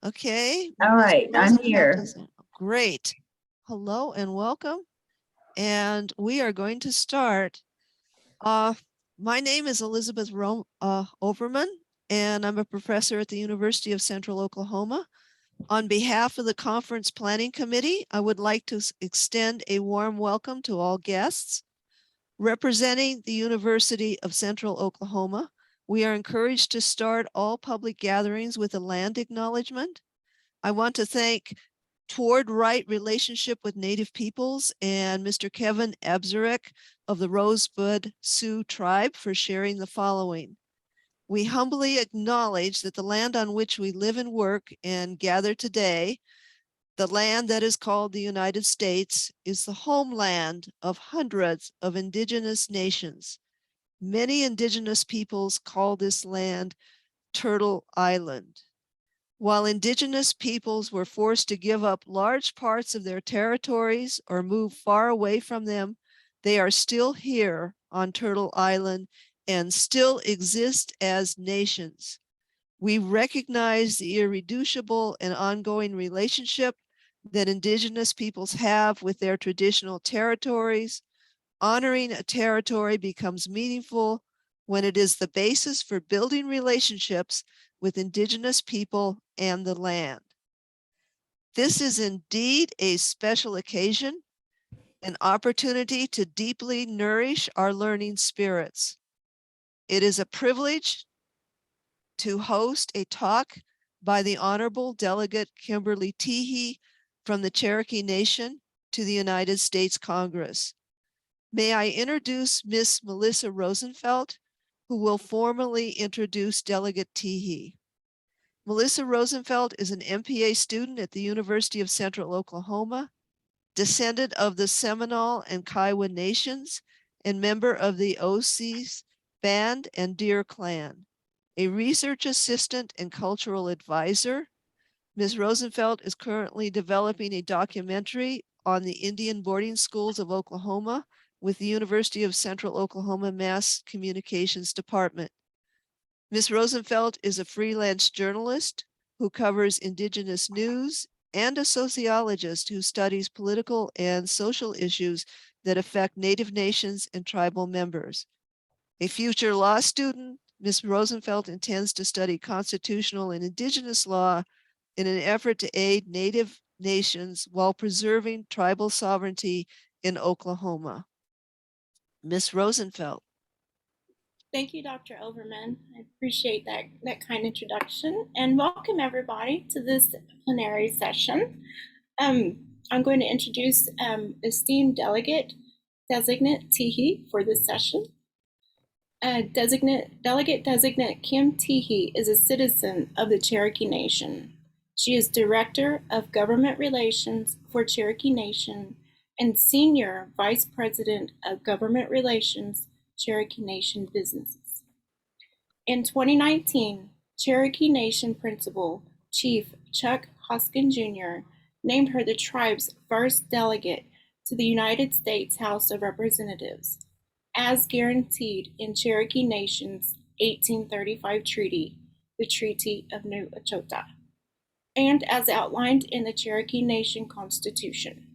Okay. All right, I'm here. Great. Hello and welcome. And we are going to start. My name is Elizabeth Overman, and I'm a professor at the University of Central Oklahoma. On behalf of the Conference Planning Committee, I would like to extend a warm welcome to all guests. Representing the University of Central Oklahoma, we are encouraged to start all public gatherings with a land acknowledgement. I want to thank Toward Right Relationship with Native Peoples and Mr. Kevin Abzarek of the Rosebud Sioux Tribe for sharing the following. We humbly acknowledge that the land on which we live and work and gather today, the land that is called the United States, is the homeland of hundreds of indigenous nations. Many indigenous peoples call this land Turtle Island. While indigenous peoples were forced to give up large parts of their territories or move far away from them, they are still here on Turtle Island and still exist as nations. We recognize the irreducible and ongoing relationship that indigenous peoples have with their traditional territories. Honoring a territory becomes meaningful when it is the basis for building relationships with indigenous people and the land. This is indeed a special occasion, an opportunity to deeply nourish our learning spirits. It is a privilege to host a talk by the Honorable Delegate Kimberly Teehee from the Cherokee Nation to the United States Congress. May I introduce Miss Melissa Rosenfelt, who will formally introduce Delegate Teehee. Melissa Rosenfelt is an MPA student at the University of Central Oklahoma, descendant of the Seminole and Kiowa nations, and member of the OC's Band and Deer Clan. A research assistant and cultural advisor, Ms. Rosenfelt is currently developing a documentary on the Indian boarding schools of Oklahoma with the University of Central Oklahoma Mass Communications Department. Ms. Rosenfelt is a freelance journalist who covers Indigenous news and a sociologist who studies political and social issues that affect Native nations and tribal members. A future law student, Ms. Rosenfelt intends to study constitutional and Indigenous law in an effort to aid Native nations while preserving tribal sovereignty in Oklahoma. Ms. Rosenfelt. Thank you, Dr. Overman. I appreciate that kind introduction, and welcome everybody to this plenary session. I'm going to introduce esteemed Delegate-Designate Teehee for this session. Delegate-Designate Kim Teehee is a citizen of the Cherokee Nation. She is Director of Government Relations for Cherokee Nation and Senior Vice President of Government Relations, Cherokee Nation Businesses. In 2019, Cherokee Nation Principal Chief Chuck Hoskin Jr. named her the tribe's first delegate to the United States House of Representatives, as guaranteed in Cherokee Nation's 1835 treaty, the Treaty of New Echota, and as outlined in the Cherokee Nation Constitution.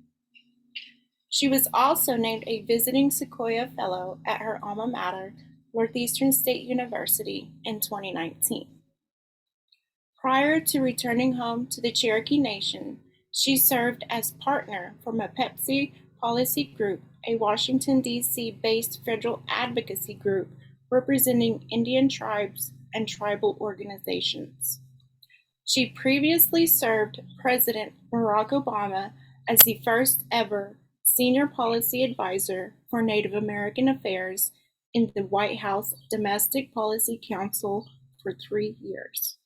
She was also named a visiting Sequoia Fellow at her alma mater, Northeastern State University, in 2019. Prior to returning home to the Cherokee Nation, she served as partner for Pepsi Policy Group, a Washington, D.C. based federal advocacy group representing Indian tribes and tribal organizations. She previously served President Barack Obama as the first ever Senior Policy Advisor for Native American Affairs in the White House Domestic Policy Council for 3 years.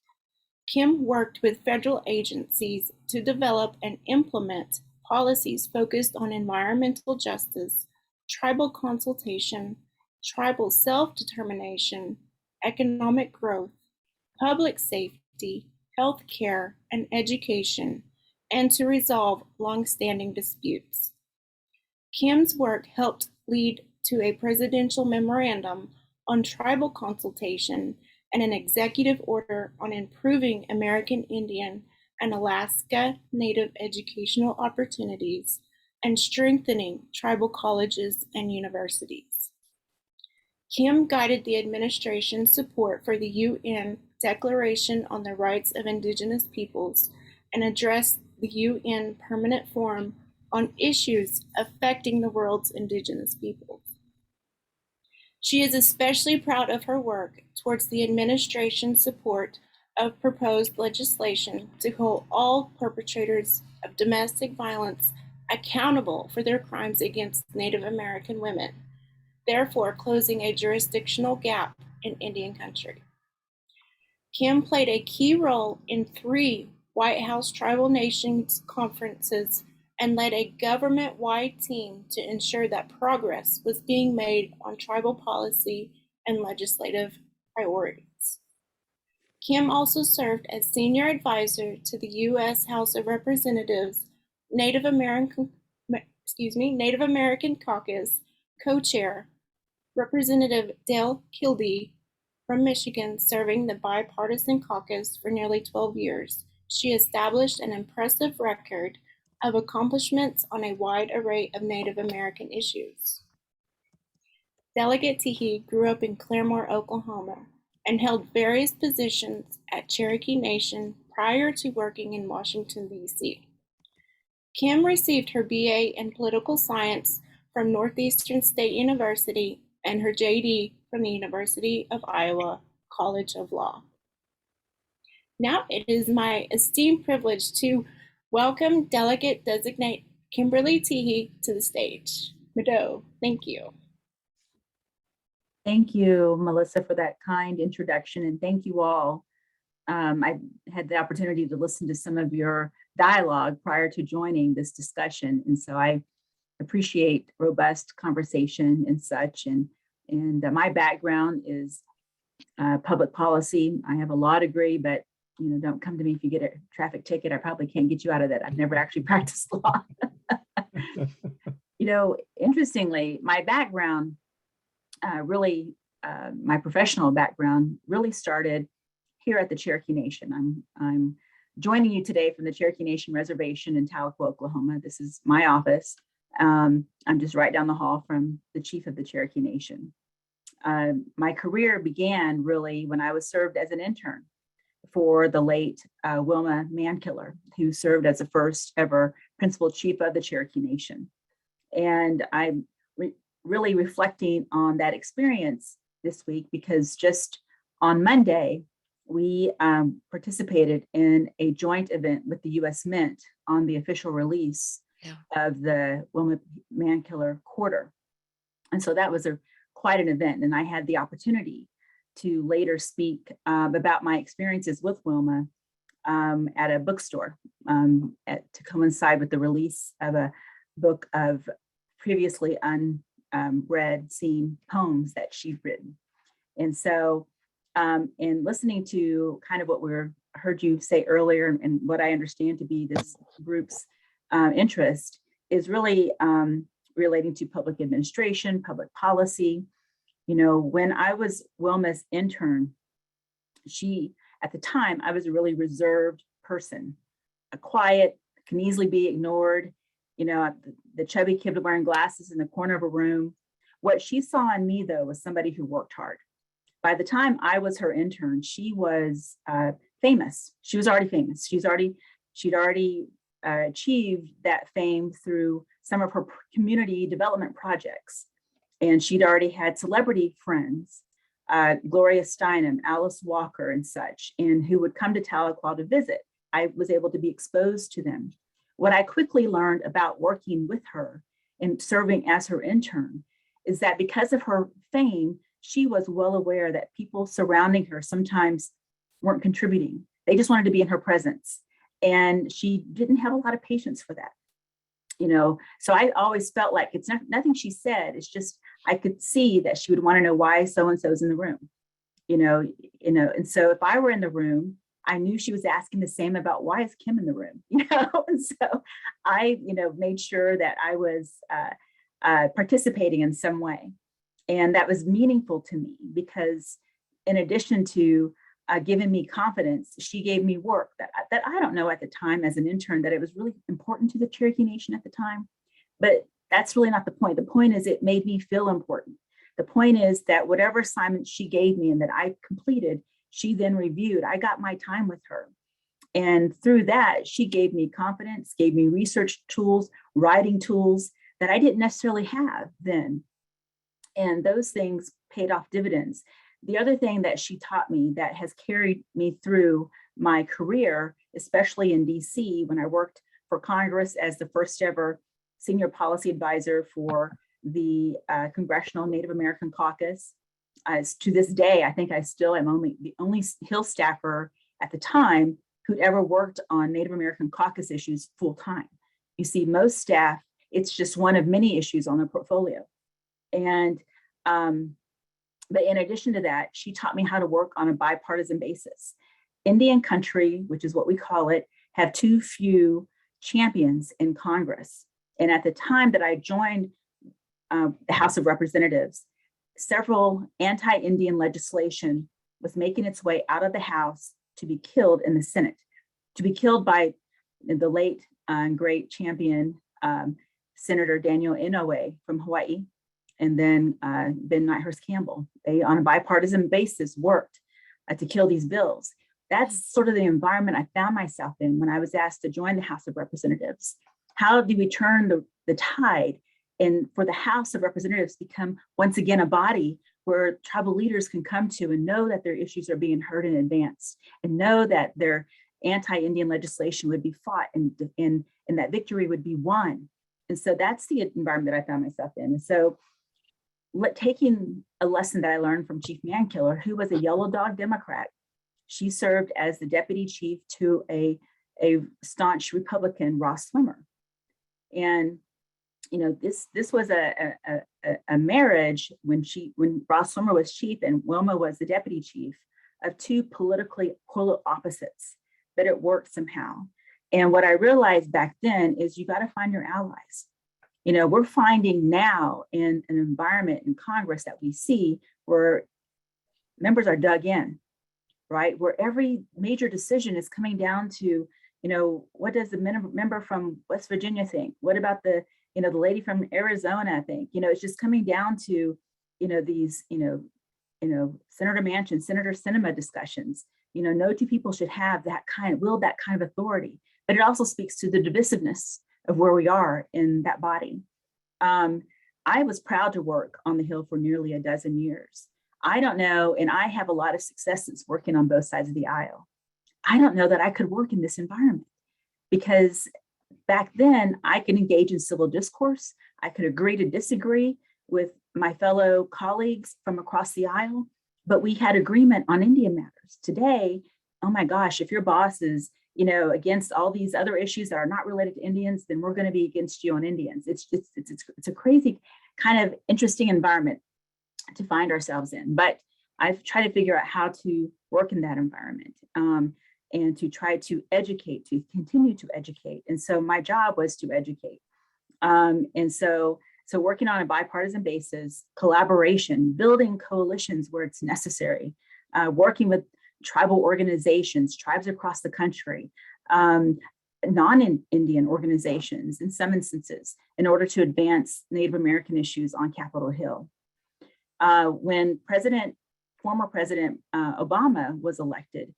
Kim worked with federal agencies to develop and implement policies focused on environmental justice, tribal consultation, tribal self-determination, economic growth, public safety, health care, and education, and to resolve long-standing disputes. Kim's work helped lead to a presidential memorandum on tribal consultation and an executive order on improving American Indian and Alaska Native educational opportunities, and strengthening tribal colleges and universities. Kim guided the administration's support for the UN Declaration on the Rights of Indigenous Peoples and addressed the UN Permanent Forum on issues affecting the world's indigenous peoples. She is especially proud of her work towards the administration's support of proposed legislation to hold all perpetrators of domestic violence accountable for their crimes against Native American women, therefore closing a jurisdictional gap in Indian country. Kim played a key role in 3 White House Tribal Nations conferences and led a government-wide team to ensure that progress was being made on tribal policy and legislative priorities. Kim also served as senior advisor to the U.S. House of Representatives Native American Caucus co-chair, Representative Dale Kildee from Michigan, serving the bipartisan caucus for nearly 12 years. She established an impressive record of accomplishments on a wide array of Native American issues. Delegate Teehee grew up in Claremore, Oklahoma, and held various positions at Cherokee Nation prior to working in Washington, D.C. Kim received her BA in Political Science from Northeastern State University and her JD from the University of Iowa College of Law. Now it is my esteemed privilege to welcome Delegate-Designate Kimberly Teehee to the stage. Mado, thank you. Thank you, Melissa, for that kind introduction, and thank you all. I had the opportunity to listen to some of your dialogue prior to joining this discussion, and so I appreciate robust conversation and such. And my background is public policy. I have a law degree, but don't come to me if you get a traffic ticket. I probably can't get you out of that. I've never actually practiced law. Interestingly, my background my professional background really started here at the Cherokee Nation. I'm joining you today from the Cherokee Nation Reservation in Tahlequah, Oklahoma. This is my office. I'm just right down the hall from the chief of the Cherokee Nation. My career began really when I was served as an intern for the late Wilma Mankiller, who served as the first ever principal chief of the Cherokee Nation. And I'm really reflecting on that experience this week because just on Monday, we participated in a joint event with the U.S. Mint on the official release of the Wilma Mankiller Quarter. And so that was quite an event. And I had the opportunity to later speak about my experiences with Wilma at a bookstore to coincide with the release of a book of previously unread, seen poems that she'd written. And so in listening to kind of what heard you say earlier and what I understand to be this group's interest is really relating to public administration, public policy. When I was Wilma's intern, at the time, I was a really reserved person, a quiet, can easily be ignored, the chubby kid wearing glasses in the corner of a room. What she saw in me, though, was somebody who worked hard. By the time I was her intern, she was famous. She was already famous. She'd already achieved that fame through some of her community development projects. And she'd already had celebrity friends, Gloria Steinem, Alice Walker and such, and who would come to Tahlequah to visit. I was able to be exposed to them. What I quickly learned about working with her and serving as her intern is that because of her fame, she was well aware that people surrounding her sometimes weren't contributing. They just wanted to be in her presence. And she didn't have a lot of patience for that. So I always felt like it's nothing she said. It's just, I could see that she would want to know why so-and-so's in the room, and so if I were in the room, I knew she was asking the same about why is Kim in the room, and so I, made sure that I was participating in some way. And that was meaningful to me because in addition to given me confidence. She gave me work that I don't know at the time as an intern that it was really important to the Cherokee Nation at the time, but that's really not the point. The point is it made me feel important. The point is that whatever assignment she gave me and that I completed, she then reviewed. I got my time with her. And through that, she gave me confidence, gave me research tools, writing tools that I didn't necessarily have then. And those things paid off dividends. The other thing that she taught me that has carried me through my career, especially in DC, when I worked for Congress as the first ever senior policy advisor for the Congressional Native American Caucus. As to this day, I think I still am the only Hill staffer at the time who'd ever worked on Native American caucus issues full time. You see, most staff, it's just one of many issues on their portfolio. And, but in addition to that, she taught me how to work on a bipartisan basis. Indian country, which is what we call it, have too few champions in Congress. And at the time that I joined the House of Representatives, several anti-Indian legislation was making its way out of the House to be killed in the Senate, to be killed by the late and great champion, Senator Daniel Inouye from Hawaii, and then Ben Nighthurst Campbell. They, on a bipartisan basis, worked to kill these bills. That's sort of the environment I found myself in when I was asked to join the House of Representatives. How do we turn the tide and for the House of Representatives become once again a body where tribal leaders can come to and know that their issues are being heard in advance and know that their anti-Indian legislation would be fought and that victory would be won. And so that's the environment that I found myself in. And so taking a lesson that I learned from Chief Mankiller, who was a yellow dog Democrat, she served as the deputy chief to a staunch Republican, Ross Swimmer. And you know, this was a marriage when Ross Swimmer was chief and Wilma was the deputy chief of two politically polar opposites, but it worked somehow. And what I realized back then is you got to find your allies. You know, we're finding now in an environment in Congress that we see where members are dug in, right? Where every major decision is coming down to, you know, what does the member from West Virginia think? What about the lady from Arizona think? You know, it's just coming down to, you know, these, Senator Manchin, Senator Sinema discussions. You know, no two people should have that kind of authority. But it also speaks to the divisiveness of where we are in that body. I was proud to work on the Hill for nearly a dozen years. I don't know, and I have a lot of successes working on both sides of the aisle. I don't know that I could work in this environment because back then I could engage in civil discourse. I could agree to disagree with my fellow colleagues from across the aisle, but we had agreement on Indian matters. Today, oh my gosh, if your boss is, you know, against all these other issues that are not related to Indians, then we're going to be against you on Indians. It's a crazy kind of interesting environment to find ourselves in. But I've tried to figure out how to work in that environment and to try to educate, to continue to educate. And so my job was to educate. And so working on a bipartisan basis, collaboration, building coalitions where it's necessary, working with tribal organizations, tribes across the country, non-Indian organizations in some instances, in order to advance Native American issues on Capitol Hill. When former President Obama was elected,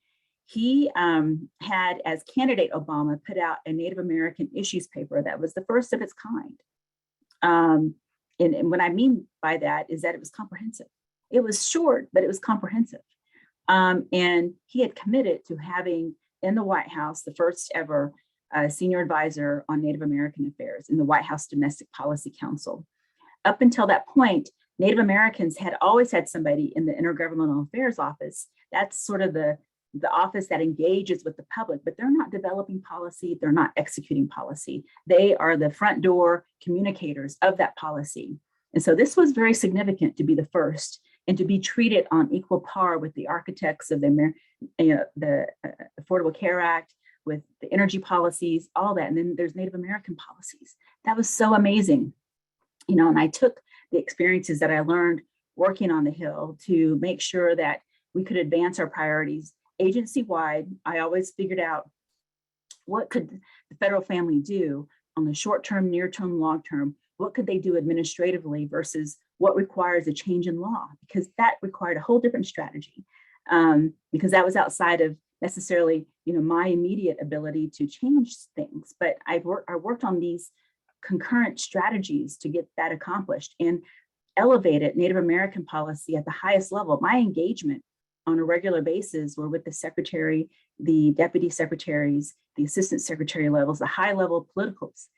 he had, as candidate Obama, put out a Native American issues paper that was the first of its kind. And what I mean by that is that it was comprehensive. It was short, but it was comprehensive. And he had committed to having in the White House the first ever senior advisor on Native American affairs in the White House Domestic Policy Council. Up until that point, Native Americans had always had somebody in the Intergovernmental Affairs Office. That's sort of the office that engages with the public, but they're not developing policy. They're not executing policy. They are the front door communicators of that policy. And so this was very significant to be the first and to be treated on equal par with the architects of the Affordable Care Act, with the energy policies, all that. And then there's Native American policies. That was so amazing. You know, and I took the experiences that I learned working on the Hill to make sure that we could advance our priorities agency-wide. I always figured out what could the federal family do on the short term, near term, long term. What could they do administratively versus what requires a change in law? Because that required a whole different strategy, because that was outside of necessarily, my immediate ability to change things. But I worked on these concurrent strategies to get that accomplished and elevated Native American policy at the highest level. My engagement on a regular basis were with the secretary, the deputy secretaries, the assistant secretary levels, the high level politicals.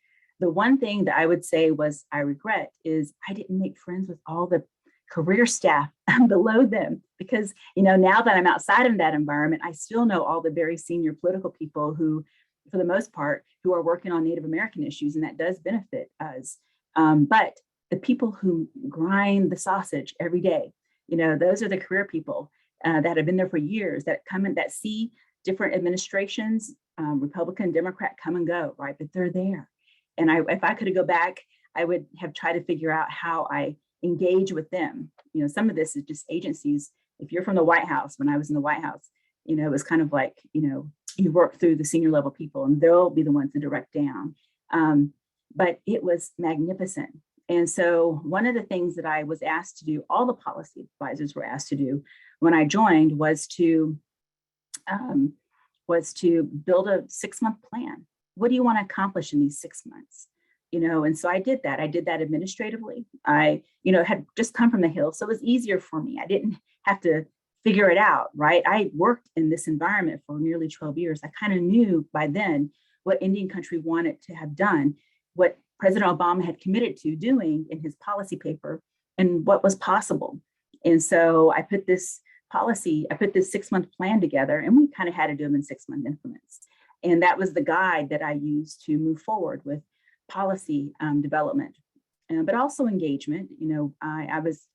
The one thing that I would say was I regret is I didn't make friends with all the career staff below them, because now that I'm outside of that environment, I still know all the very senior political people who, for the most part, who are working on Native American issues, and that does benefit us. But the people who grind the sausage every day, those are the career people that have been there for years, that come in, that see different administrations, Republican, Democrat, come and go, right? But they're there. And if I could go back, I would have tried to figure out how I engage with them. Some of this is just agencies. If you're from the White House, when I was in the White House, it was kind of like, you work through the senior level people and they'll be the ones to direct down. But it was magnificent. And so one of the things that I was asked to do, all the policy advisors were asked to do when I joined, was to build a 6-month plan. What do you want to accomplish in these 6 months? And so I did that. I did that administratively. I, had just come from the Hill, so it was easier for me. I didn't have to figure it out, right? I worked in this environment for nearly 12 years. I kind of knew by then what Indian country wanted to have done, what President Obama had committed to doing in his policy paper, and what was possible. And so I put this 6-month plan together, and we kind of had to do them in 6-month increments. And that was the guide that I used to move forward with policy development, but also engagement. I was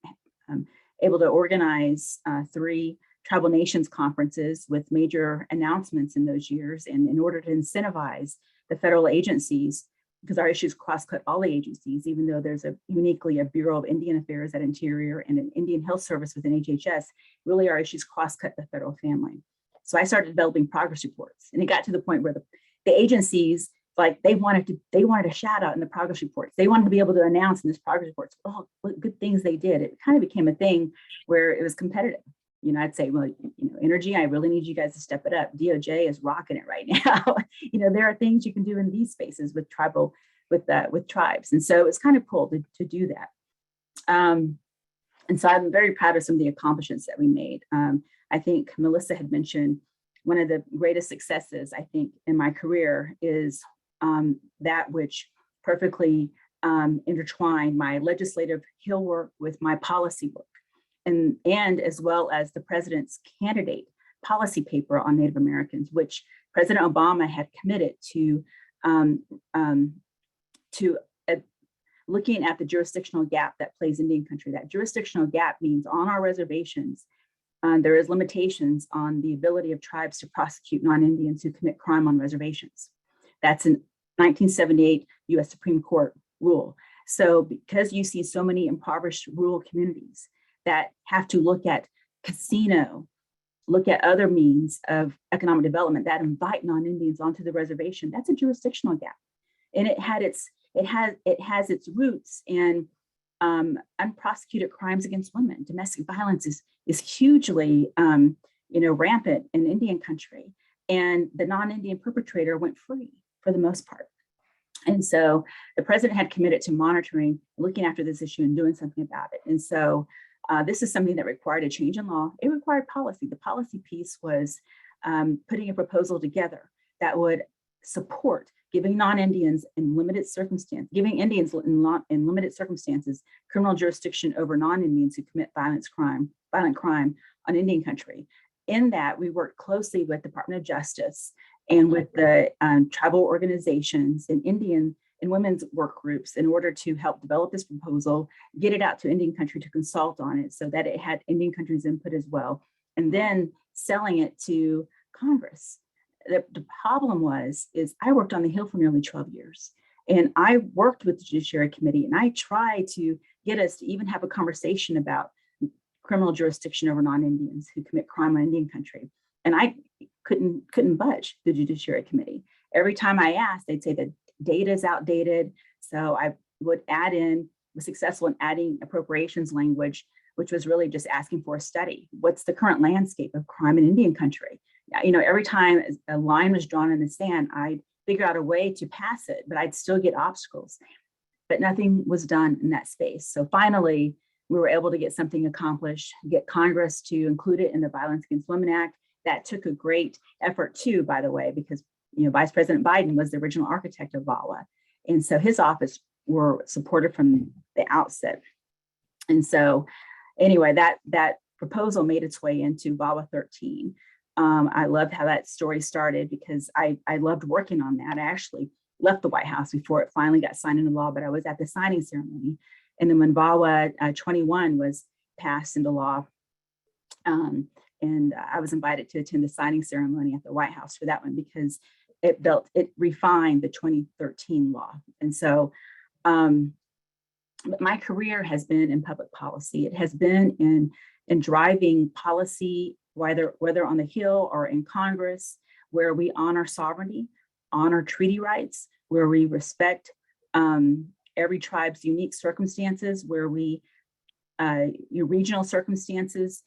able to organize 3 tribal nations conferences with major announcements in those years. And in order to incentivize the federal agencies, because our issues cross-cut all the agencies, even though there's uniquely a Bureau of Indian Affairs at Interior and an Indian Health Service within HHS, really our issues cross-cut the federal family. So I started developing progress reports, and it got to the point where the agencies, like they wanted a shout out in the progress reports. They wanted to be able to announce in this progress reports, oh, what good things they did. It kind of became a thing where it was competitive. I'd say, well, energy, I really need you guys to step it up. DOJ is rocking it right now. There are things you can do in these spaces with tribes. And so it's kind of cool to do that. And so I'm very proud of some of the accomplishments that we made. I think Melissa had mentioned one of the greatest successes, I think, in my career is that which perfectly intertwined my legislative Hill work with my policy work, and as well as the president's candidate policy paper on Native Americans, which President Obama had committed to looking at the jurisdictional gap that plays Indian country. That jurisdictional gap means on our reservations, there is limitations on the ability of tribes to prosecute non-Indians who commit crime on reservations. That's an 1978 US Supreme Court rule. So because you see so many impoverished rural communities that have to look at casino, look at other means of economic development that invite non-Indians onto the reservation, that's a jurisdictional gap. And it has its roots in unprosecuted crimes against women. Domestic violence is hugely rampant in Indian country, and the non-Indian perpetrator went free for the most part. And so the president had committed to monitoring, looking after this issue and doing something about it. And so this is something that required a change in law. It required policy. The policy piece was putting a proposal together that would support giving non-Indians in limited circumstances, giving Indians in limited circumstances, criminal jurisdiction over non-Indians who commit violent crime on Indian country. In that, we worked closely with the Department of Justice and with the tribal organizations and Indian and women's work groups in order to help develop this proposal, get it out to Indian country to consult on it so that it had Indian country's input as well, and then selling it to Congress. The problem is I worked on the Hill for nearly 12 years, and I worked with the Judiciary Committee, and I tried to get us to even have a conversation about criminal jurisdiction over non-Indians who commit crime on Indian country. And I couldn't budge the Judiciary Committee. Every time I asked, they'd say the data is outdated. So I was successful in adding appropriations language, which was really just asking for a study. What's the current landscape of crime in Indian country? Every time a line was drawn in the sand, I'd figure out a way to pass it, but I'd still get obstacles. But nothing was done in that space. So finally, we were able to get something accomplished, get Congress to include it in the Violence Against Women Act. That took a great effort too, by the way, because Vice President Biden was the original architect of VAWA. And so his office were supported from the outset. And so anyway, that proposal made its way into VAWA 13. I loved how that story started because I loved working on that. I actually left the White House before it finally got signed into law, but I was at the signing ceremony. And then when VAWA 21 was passed into law, and I was invited to attend the signing ceremony at the White House for that one because it refined the 2013 law. And so but my career has been in public policy. It has been in driving policy, whether on the Hill or in Congress, where we honor sovereignty, honor treaty rights, where we respect every tribe's unique circumstances, where we regional circumstances,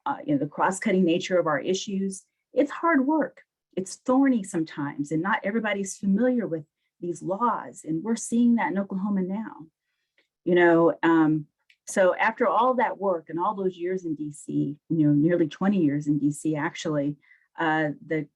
the cross-cutting nature of our issues. It's hard work. It's thorny sometimes, and not everybody's familiar with these laws. And we're seeing that in Oklahoma now. So after all that work and all those years in DC, nearly 20 years in DC, actually, the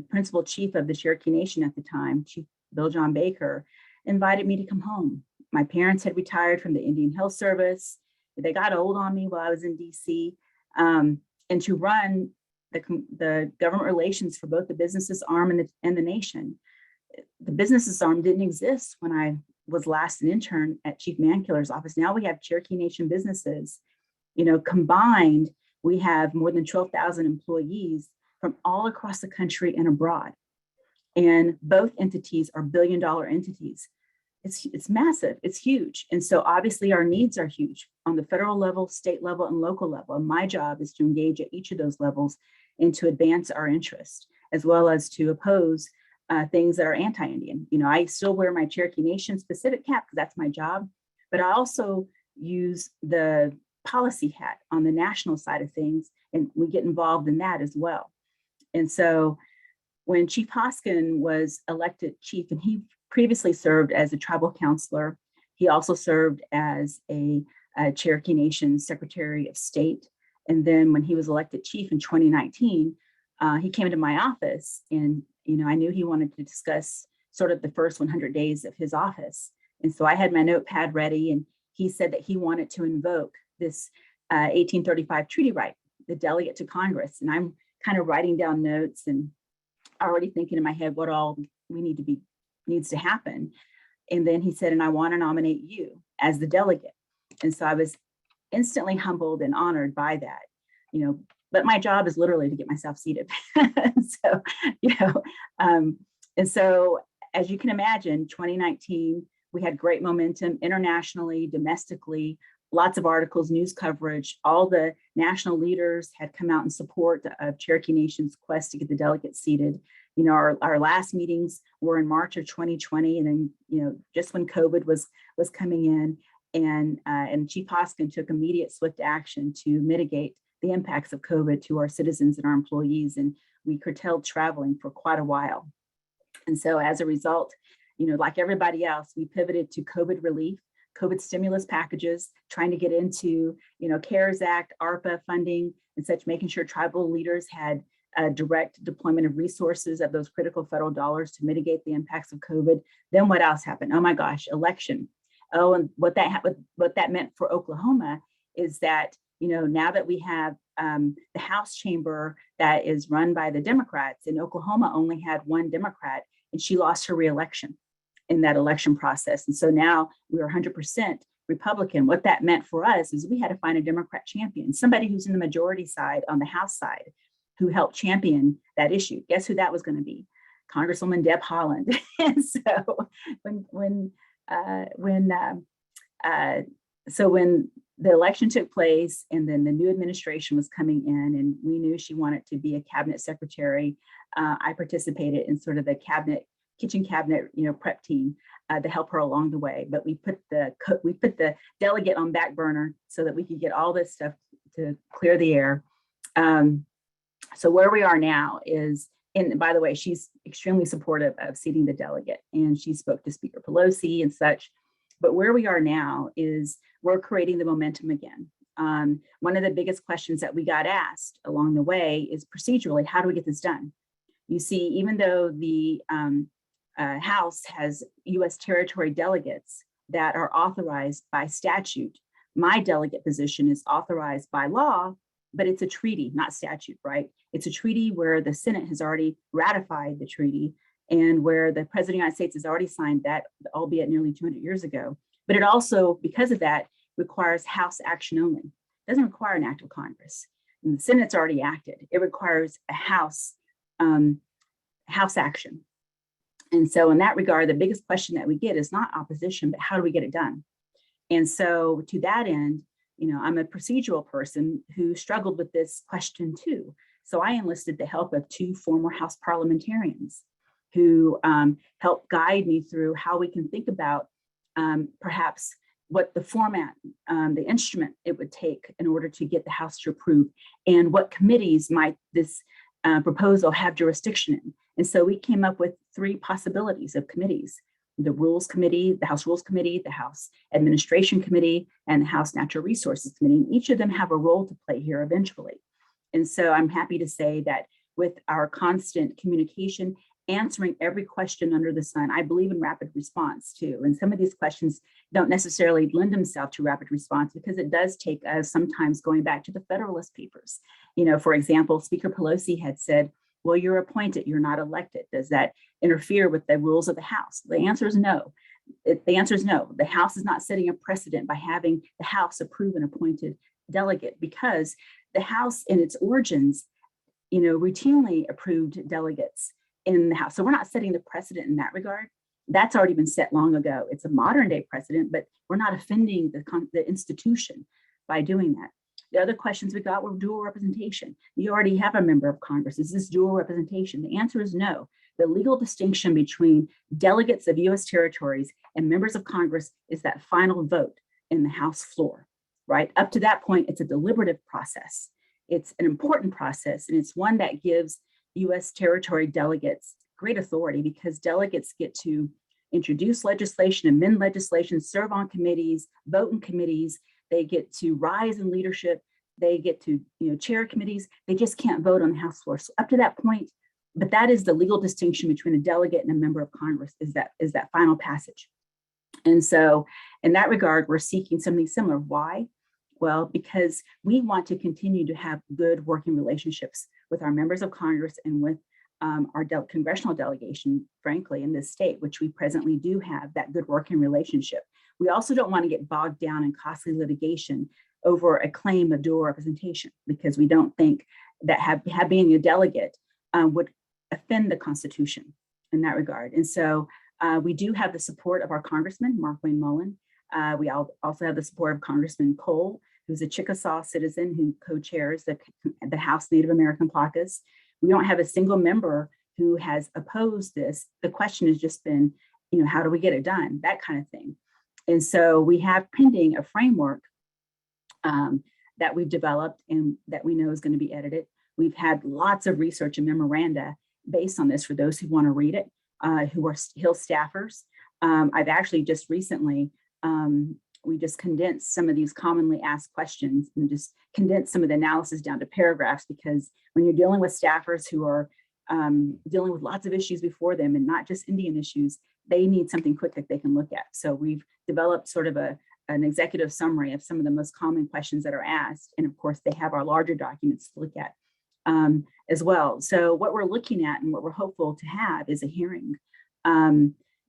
principal chief of the Cherokee Nation at the time, Chief Bill John Baker, invited me to come home. My parents had retired from the Indian Health Service. They got old on me while I was in DC, and to run the government relations for both the businesses arm and the nation. The businesses arm didn't exist when I was last an intern at Chief Mankiller's office. Now we have Cherokee Nation businesses. Combined, we have more than 12,000 employees from all across the country and abroad. And both entities are billion-dollar entities. It's massive, it's huge. And so obviously our needs are huge on the federal level, state level, and local level. And my job is to engage at each of those levels and to advance our interest, as well as to oppose things that are anti-Indian. I still wear my Cherokee Nation specific cap because that's my job, but I also use the policy hat on the national side of things, and we get involved in that as well. And so when Chief Hoskin was elected chief, and he previously served as a tribal counselor, he also served as a Cherokee Nation Secretary of State. And then when he was elected chief in 2019, he came into my office, and I knew he wanted to discuss sort of the first 100 days of his office. And so I had my notepad ready, and he said that he wanted to invoke this 1835 treaty right, the delegate to Congress. And I'm kind of writing down notes and already thinking in my head what all needs to happen. And then he said, and I want to nominate you as the delegate. And so I was instantly humbled and honored by that, but my job is literally to get myself seated. And so as you can imagine, 2019, we had great momentum internationally, domestically, lots of articles, news coverage. All the national leaders had come out in support of Cherokee Nation's quest to get the delegates seated. Our last meetings were in March of 2020, and then just when COVID was coming in, and Chief Hoskin took immediate, swift action to mitigate the impacts of COVID to our citizens and our employees, and we curtailed traveling for quite a while. And so as a result, like everybody else, we pivoted to COVID relief, COVID stimulus packages, trying to get into, CARES Act, ARPA funding and such, making sure tribal leaders had a direct deployment of resources of those critical federal dollars to mitigate the impacts of COVID. Then what else happened? Oh my gosh, election. Oh, and what that meant for Oklahoma is that, now that we have the House chamber that is run by the Democrats, and Oklahoma only had one Democrat, and she lost her reelection in that election process. And so now we are 100% Republican. What that meant for us is we had to find a Democrat champion, somebody who's in the majority side on the House side, who helped champion that issue. Guess who that was going to be? Congresswoman Deb Haaland. And so when the election took place, and then the new administration was coming in, and we knew she wanted to be a cabinet secretary. I participated in sort of the kitchen cabinet, prep team to help her along the way. But we put the delegate on back burner so that we could get all this stuff to clear the air. So where we are now is, and by the way, she's extremely supportive of seating the delegate, and she spoke to Speaker Pelosi and such. But where we are now is we're creating the momentum again. One of the biggest questions that we got asked along the way is procedurally, how do we get this done? You see, even though the House has U.S. territory delegates that are authorized by statute, my delegate position is authorized by law, but it's a treaty, not statute, right? It's a treaty where the Senate has already ratified the treaty and where the President of the United States has already signed that, albeit nearly 200 years ago. But it also, because of that, requires House action only. It doesn't require an act of Congress. And the Senate's already acted. It requires a House action. And so in that regard, the biggest question that we get is not opposition, but how do we get it done? And so to that end, I'm a procedural person who struggled with this question too. So I enlisted the help of two former House parliamentarians who helped guide me through how we can think about perhaps what the format, the instrument it would take in order to get the House to approve, and what committees might this proposal have jurisdiction in. And so we came up with three possibilities of committees: the Rules Committee, the House Rules Committee, the House Administration Committee, and the House Natural Resources Committee. And each of them have a role to play here eventually. And so I'm happy to say that with our constant communication, answering every question under the sun, I believe in rapid response too. And some of these questions don't necessarily lend themselves to rapid response because it does take us sometimes going back to the Federalist Papers. For example, Speaker Pelosi had said, well, you're appointed, you're not elected. Does that interfere with the rules of the House? The answer is no. The answer is no. The House is not setting a precedent by having the House approve an appointed delegate, because the House in its origins, routinely approved delegates in the House. So we're not setting the precedent in that regard. That's already been set long ago. It's a modern day precedent, but we're not offending the institution by doing that. The other questions we got were dual representation. You already have a member of Congress. Is this dual representation? The answer is no. The legal distinction between delegates of U.S. territories and members of Congress is that final vote in the House floor, right? Up to that point, it's a deliberative process. It's an important process, and it's one that gives U.S. territory delegates great authority, because delegates get to introduce legislation, amend legislation, serve on committees, vote in committees. They get to rise in leadership. They get to chair committees. They just can't vote on the House floor. So up to that point, but that is the legal distinction between a delegate and a member of Congress, is that final passage. And so in that regard, we're seeking something similar. Why? Well, because we want to continue to have good working relationships with our members of Congress and with our congressional delegation, frankly, in this state, which we presently do have that good working relationship. We also don't want to get bogged down in costly litigation over a claim of dual representation, because we don't think that being a delegate would offend the Constitution in that regard. And so we do have the support of our Congressman, Mark Wayne Mullen. We also have the support of Congressman Cole, who's a Chickasaw citizen who co-chairs the House Native American Caucus. We don't have a single member who has opposed this. The question has just been, how do we get it done? That kind of thing. And so we have pending a framework that we've developed and that we know is going to be edited. We've had lots of research and memoranda based on this for those who want to read it, who are Hill staffers. I've actually just recently, we just condensed some of these commonly asked questions and just condensed some of the analysis down to paragraphs, because when you're dealing with staffers who are dealing with lots of issues before them and not just Indian issues, they need something quick that they can look at. So we've developed sort of an executive summary of some of the most common questions that are asked. And of course, they have our larger documents to look at as well. So what we're looking at and what we're hopeful to have is a hearing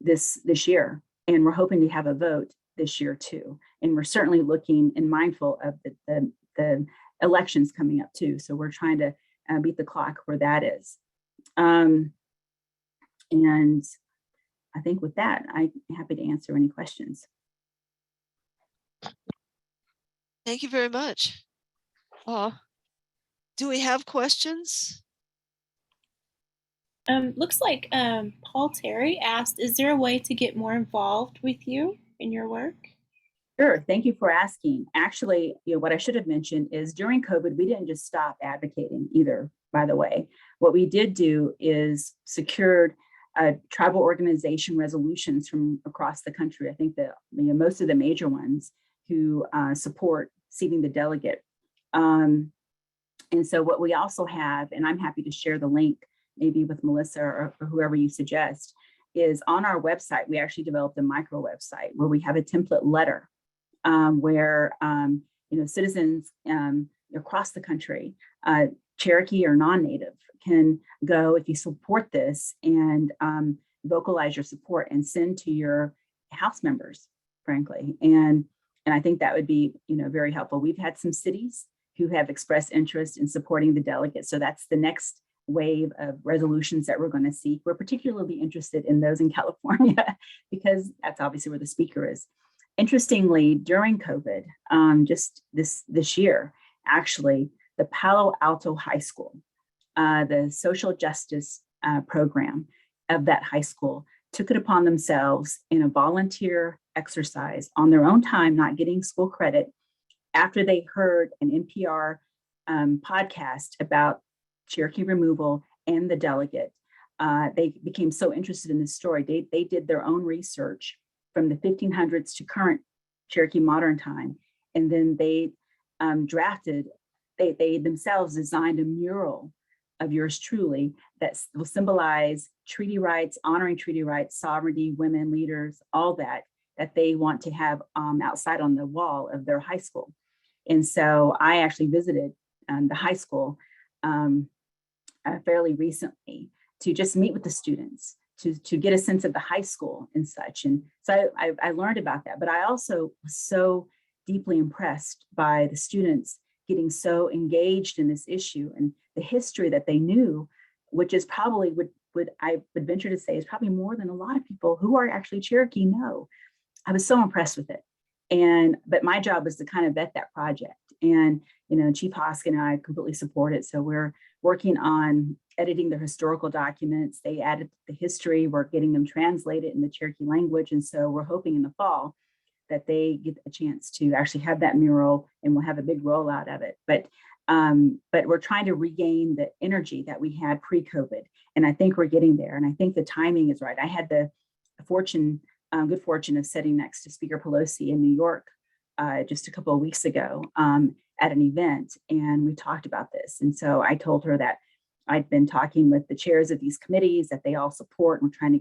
this year. And we're hoping to have a vote this year too. And we're certainly looking and mindful of the elections coming up too. So we're trying to beat the clock where that is. And I think with that, I'm happy to answer any questions. Thank you very much. Do we have questions? Looks like Paul Terry asked, is there a way to get more involved with you in your work? Sure. Thank you for asking. Actually, what I should have mentioned is during COVID, we didn't just stop advocating either, by the way. What we did do is secured tribal organization resolutions from across the country. I think that most of the major ones who support seating the delegate. And so what we also have, and I'm happy to share the link maybe with Melissa or whoever you suggest, is on our website. We actually developed a micro website where we have a template letter where citizens across the country, Cherokee or non-native, can go if you support this and vocalize your support and send to your House members, frankly. And I think that would be very helpful. We've had some cities who have expressed interest in supporting the delegate, so that's the next wave of resolutions that we're going to seek. We're particularly interested in those in California because that's obviously where the speaker is. Interestingly, during COVID, just this year, actually, the Palo Alto High School, the social justice program of that high school took it upon themselves in a volunteer exercise on their own time, not getting school credit, after they heard an NPR podcast about Cherokee removal and the delegate. They became so interested in this story. They did their own research from the 1500s to current Cherokee modern time. And then they they themselves designed a mural of yours truly that will symbolize treaty rights, honoring treaty rights, sovereignty, women, leaders, all that they want to have outside on the wall of their high school. And so I actually visited the high school fairly recently to just meet with the students, to get a sense of the high school and such. And so I learned about that, but I also was so deeply impressed by the students getting so engaged in this issue and the history that they knew, which is probably would I would venture to say is probably more than a lot of people who are actually Cherokee know. I was so impressed with it. But my job was to kind of vet that project. And, Chief Hoskin and I completely support it. So we're working on editing the historical documents. They added the history. We're getting them translated in the Cherokee language. And so we're hoping in the fall that they get a chance to actually have that mural and we'll have a big rollout of it. But we're trying to regain the energy that we had pre-COVID. And I think we're getting there. And I think the timing is right. I had the good fortune of sitting next to Speaker Pelosi in New York just a couple of weeks ago at an event, and we talked about this. And so I told her that I'd been talking with the chairs of these committees that they all support. And we're trying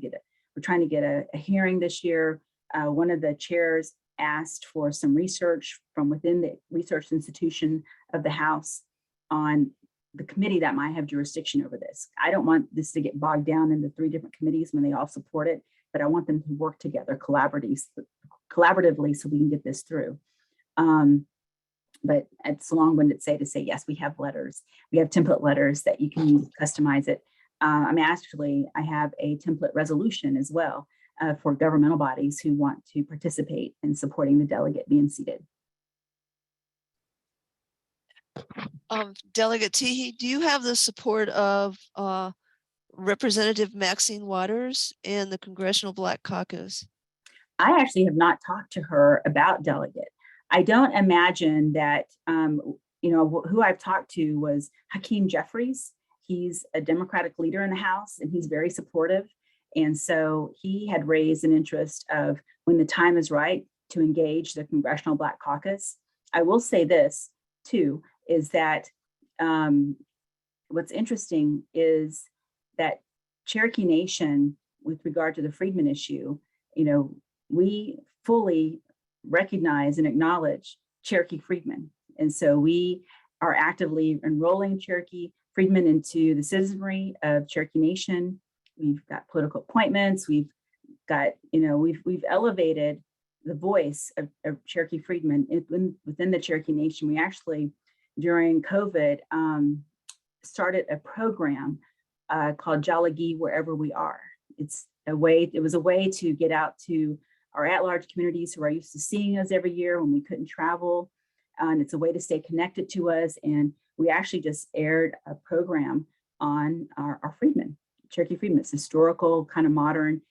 to get a hearing this year. One of the chairs asked for some research from within the research institution of the House on the committee that might have jurisdiction over this. I don't want this to get bogged down into 3 different committees when they all support it, but I want them to work together collaboratively so we can get this through. But it's a long-winded to say, yes, we have letters. We have template letters that you can use to customize it. I have a template resolution as well for governmental bodies who want to participate in supporting the delegate being seated. Delegate Teehee, do you have the support of Representative Maxine Waters and the Congressional Black Caucus? I actually have not talked to her about delegate. I don't imagine that, who I've talked to was Hakeem Jeffries. He's a Democratic leader in the House and he's very supportive. And so he had raised an interest of when the time is right to engage the Congressional Black Caucus. I will say this too, is that what's interesting is that Cherokee Nation, with regard to the freedmen issue, we fully recognize and acknowledge Cherokee freedmen. And so we are actively enrolling Cherokee freedmen into the citizenry of Cherokee Nation. We've got political appointments. We've got, we've elevated the voice of Cherokee freedmen within the Cherokee Nation. We actually, during COVID, started a program called Jalagi Wherever We Are. It was a way to get out to our at-large communities who are used to seeing us every year when we couldn't travel, and it's a way to stay connected to us. And we actually just aired a program on our freedmen, Cherokee freedmen. It's historical, kind of modern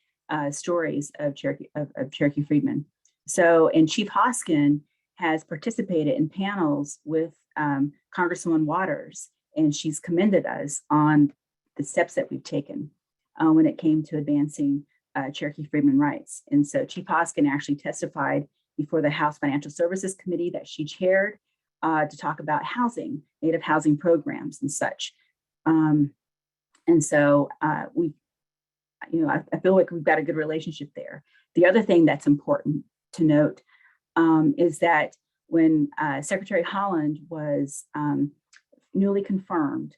stories of Cherokee freedmen. So, and Chief Hoskin has participated in panels with Congresswoman Waters, and she's commended us on the steps that we've taken when it came to advancing Cherokee freedmen rights. And so Chief Hoskin actually testified before the House Financial Services Committee that she chaired to talk about housing, Native housing programs and such. And so we, I feel like we've got a good relationship there. The other thing that's important to note is that when Secretary Holland was newly confirmed,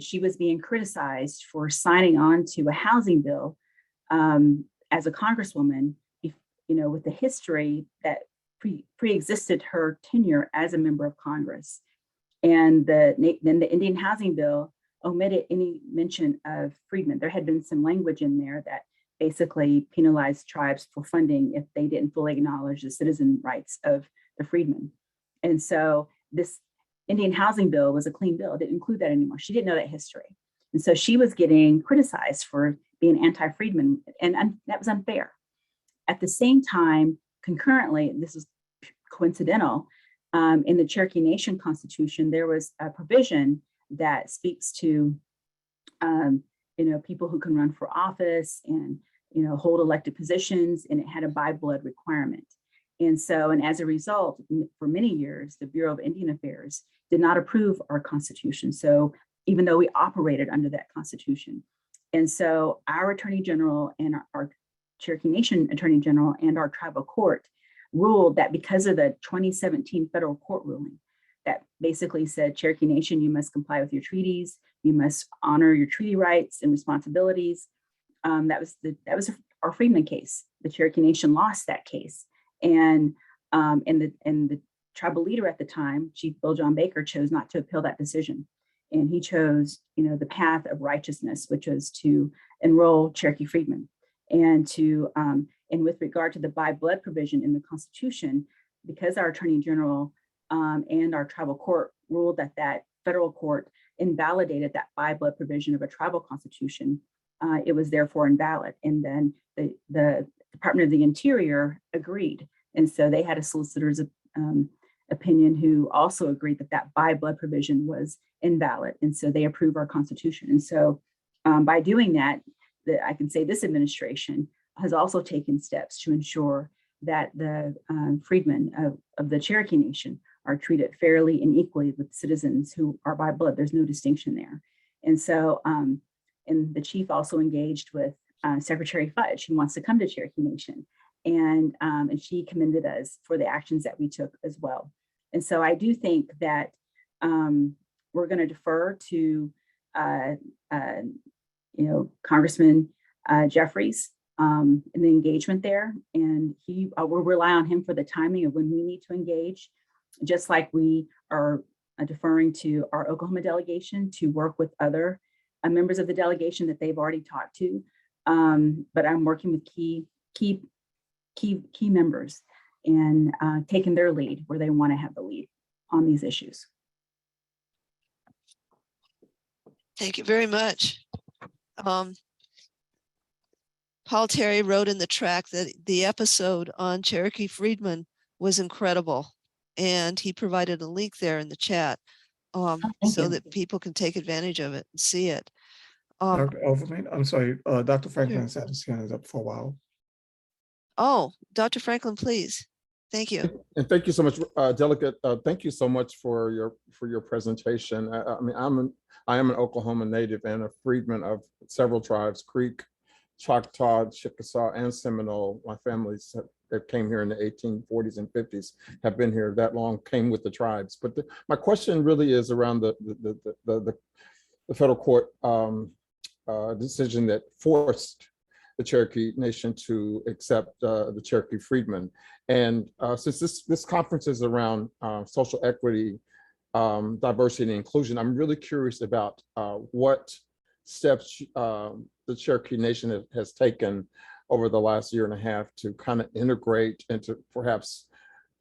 she was being criticized for signing on to a housing bill as a congresswoman, with the history that pre-existed her tenure as a member of Congress. And then the Indian housing bill omitted any mention of freedmen. There had been some language in there that basically penalized tribes for funding if they didn't fully acknowledge the citizen rights of the freedmen. And so this Indian housing bill was a clean bill. It didn't include that anymore. She didn't know that history. And so she was getting criticized for being anti-freedmen, and that was unfair. At the same time, concurrently, this is coincidental, in the Cherokee Nation Constitution, there was a provision that speaks to, people who can run for office and, hold elected positions, and it had a by blood requirement. And so, and as a result, for many years, the Bureau of Indian Affairs did not approve our Constitution. So even though we operated under that Constitution. And so our Attorney General and our Cherokee Nation Attorney General and our tribal court ruled that because of the 2017 federal court ruling that basically said, Cherokee Nation, you must comply with your treaties, you must honor your treaty rights and responsibilities. That was our Freedman case. The Cherokee Nation lost that case. And the tribal leader at the time, Chief Bill John Baker, chose not to appeal that decision. And he chose, the path of righteousness, which was to enroll Cherokee freedmen. And and with regard to the by blood provision in the Constitution, because our Attorney General and our tribal court ruled that federal court invalidated that by blood provision of a tribal constitution, it was therefore invalid. And then the Department of the Interior agreed. And so they had a solicitor's opinion who also agreed that by blood provision was invalid. And so they approved our Constitution. And so by doing that, I can say this administration has also taken steps to ensure that the freedmen of the Cherokee Nation are treated fairly and equally with citizens who are by blood. There's no distinction there. And so, and the chief also engaged with Secretary Fudge, who wants to come to Cherokee Nation. And she commended us for the actions that we took as well. And so I do think that we're going to defer to, Congressman Jeffries in the engagement there. And we'll rely on him for the timing of when we need to engage, just like we are deferring to our Oklahoma delegation to work with other members of the delegation that they've already talked to. But I'm working with key members and taking their lead where they want to have the lead on these issues. Thank you very much. Paul Terry wrote in the track that the episode on Cherokee freedmen was incredible, and he provided a link there in the chat so that people can take advantage of it and see it. Dr. Overman, I'm sorry, Dr. Franklin has had his hand up for a while. Oh, Dr. Franklin, please. Thank you. And thank you so much, Delegate. Thank you so much for your presentation. I am an Oklahoma native and a freedman of several tribes: Creek, Choctaw, Chickasaw, and Seminole. My families that came here in the 1840s and 50s have been here that long, came with the tribes. But my question really is around the federal court decision that forced the Cherokee Nation to accept the Cherokee freedmen. And since this conference is around social equity, diversity, and inclusion, I'm really curious about what steps the Cherokee Nation has taken over the last year and a half to kind of integrate and to perhaps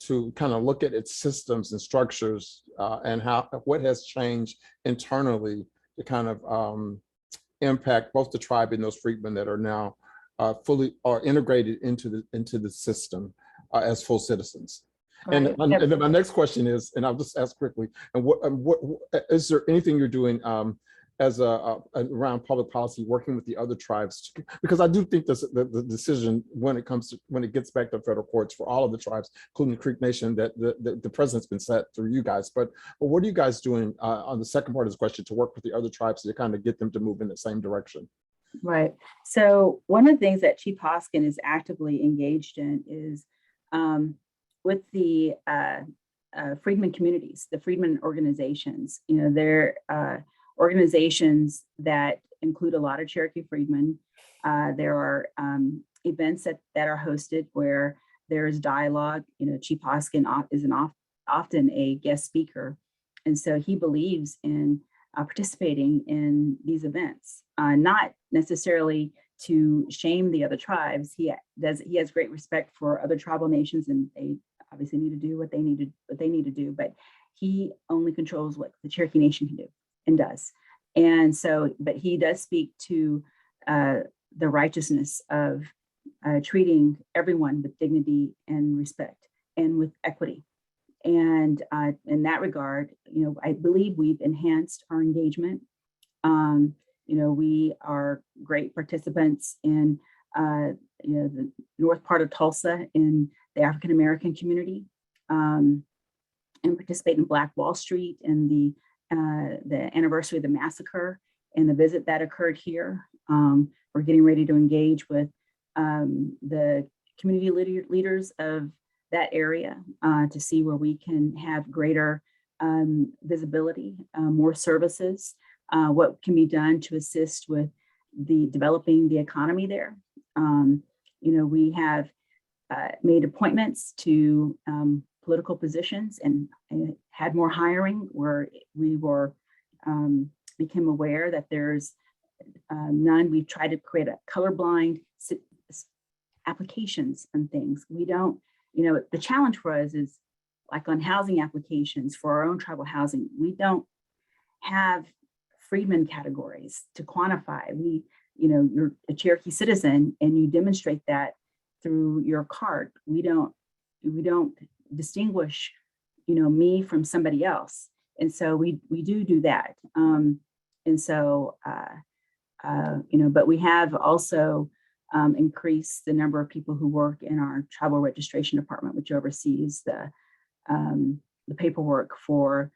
to kind of look at its systems and structures and what has changed internally to kind of impact both the tribe and those freedmen that are now fully or integrated into the system as full citizens. Right. And then my next question is, and I'll just ask quickly, and what is there anything you're doing as around public policy, working with the other tribes? Because I do think the decision when it gets back to federal courts for all of the tribes, including the Creek Nation, that the precedent's been set through you guys. But what are you guys doing on the second part of this question to work with the other tribes to kind of get them to move in the same direction? Right. So one of the things that Chief Hoskin is actively engaged in is with the freedmen communities, the freedmen organizations. You know, they're organizations that include a lot of Cherokee freedmen. There are events that are hosted where there is dialogue. You know, Chief Hoskin is often a guest speaker. And so he believes in participating in these events, not necessarily to shame the other tribes. He has great respect for other tribal nations, and they obviously need to do what they need to do, but he only controls what the Cherokee Nation can do and does. And so, but he does speak to the righteousness of treating everyone with dignity and respect and with equity. And in that regard, you know, I believe we've enhanced our engagement. You know, we are great participants in, you know, the north part of Tulsa in the African American community, and participate in Black Wall Street and the anniversary of the massacre and the visit that occurred here. We're getting ready to engage with the community leaders of that area to see where we can have greater visibility, more services, what can be done to assist with developing the economy there. You know, we have made appointments to political positions and had more hiring where we were became aware that there's none. We've tried to create a colorblind applications and things. We don't, you know, the challenge for us is like on housing applications for our own tribal housing, we don't have freedmen categories to quantify. We, you know, you're a Cherokee citizen and you demonstrate that through your card. We don't distinguish, you know, me from somebody else. And so we do that. And so, you know, but we have also increased the number of people who work in our tribal registration department, which oversees the paperwork for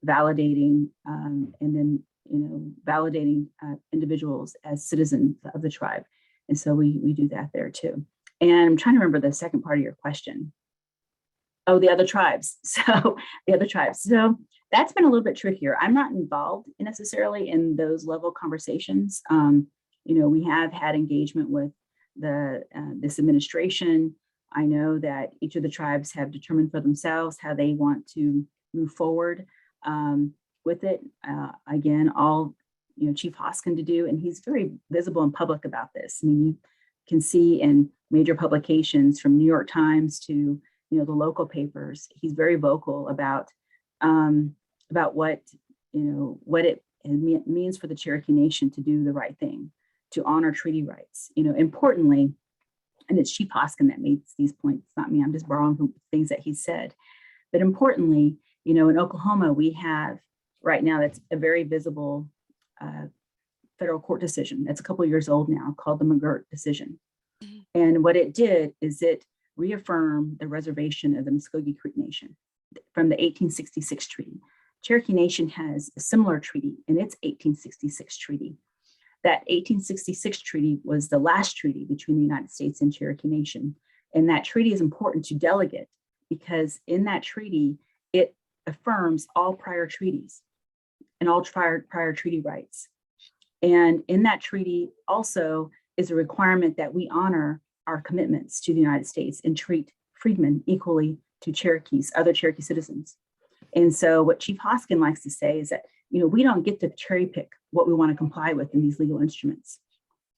validating and then, you know, validating individuals as citizens of the tribe. And so we do that there too. And I'm trying to remember the second part of your question. Oh, the other tribes. So the other tribes. So that's been a little bit trickier. I'm not involved necessarily in those level conversations. You know, we have had engagement with this administration. I know that each of the tribes have determined for themselves how they want to move forward with it. Again, all, you know, Chief Hoskin to do, and he's very visible and public about this. I mean, you can see in major publications from New York Times to, you know, the local papers, he's very vocal about what, you know, what it means for the Cherokee Nation to do the right thing, to honor treaty rights. You know, importantly, and it's Chief Hoskin that makes these points, not me, I'm just borrowing from things that he said. But importantly, you know, in Oklahoma, we have right now, that's a very visible federal court decision that's a couple of years old now, called the McGirt decision. And what it did is it reaffirmed the reservation of the Muskogee Creek Nation from the 1866 treaty. Cherokee Nation has a similar treaty in its 1866 treaty. That 1866 treaty was the last treaty between the United States and Cherokee Nation. And that treaty is important to Delegate because in that treaty, it affirms all prior treaties and all prior treaty rights. And in that treaty also is a requirement that we honor our commitments to the United States and treat freedmen equally to Cherokees, other Cherokee citizens. And so what Chief Hoskin likes to say is that, you know, we don't get to cherry pick what we want to comply with in these legal instruments.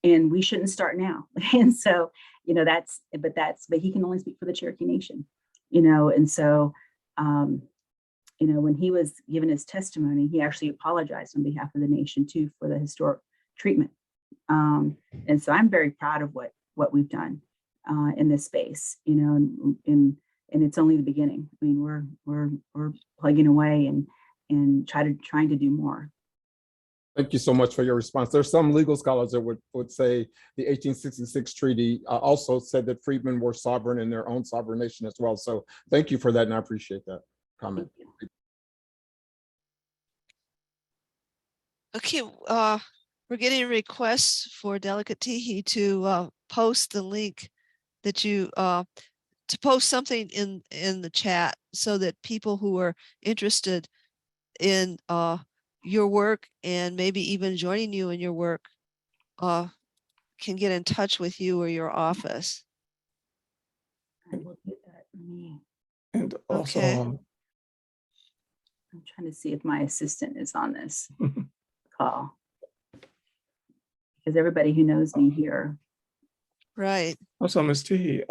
And we shouldn't start now. And so, you know, but he can only speak for the Cherokee Nation. and so, when he was given his testimony, he actually apologized on behalf of the nation too for the historic treatment. And so I'm very proud of what we've done in this space, and it's only the beginning. I mean, we're plugging away and trying to do more. Thank you so much for your response. There's some legal scholars that would say the 1866 treaty also said that freedmen were sovereign in their own sovereign nation as well. So thank you for that, and I appreciate that comment. Okay, we're getting requests for Delegate Teehee to post the link that you to post something in the chat so that people who are interested in your work and maybe even joining you in your work can get in touch with you or your office. I will do that. And also, Okay. I'm trying to see if my assistant is on this call, because everybody who knows me here. Right. also, Ms. Teehee,